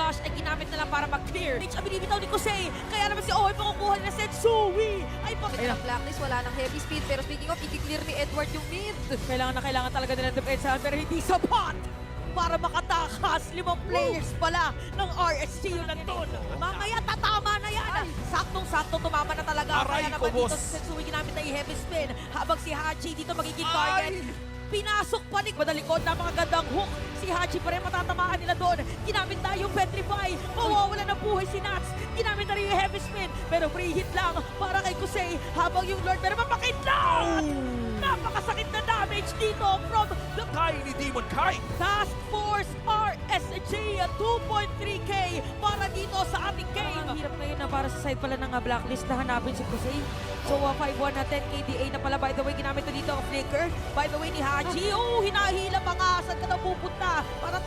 flash ay ginamit na lang para mag-clear. Mitch, ang binibitaw ni Kusei. Kaya naman si Oy makukuha na Setsui. Ay, bakit? Ayun ang Blacklist, wala ng heavy speed. Pero speaking of, i-clear ni Edward yung mid. Kailangan na kailangan talaga nila depensahan pero hindi sapat para makatakas. 5 players pala ng RSG yung nandun. Mamaya tatama na yan. Saktong-sakto tumama na talaga. Aray Kaya ko, naman dito boss. si Setsui ginamit na yung heavy spin. Habang si Hachi dito magiging target. Pinasok pa ni Madalikod, napakagandang hook. Si Hachi pa rin matatamaan nila doon. Ginamit na yung Petrify. Mawawala ng buhay si Nats. Ginamit na rin yung heavy spin. Pero free hit lang para kay Kusei. Habang yung Lord pero mapakitlaw! Napakasakit na damage dito from the Kaya ni Demon Kai. Task Force RSG at 2.3K para dito sa ating game. Ang hirap ngayon na para sa side pala ng Blacklist na hanapin si Kusei. So 5-1 na 10 KDA na pala. By the way, ginamit na dito ang flicker. By the way ni Haji, hinahila pa nga. Saan ka na pupunta? Para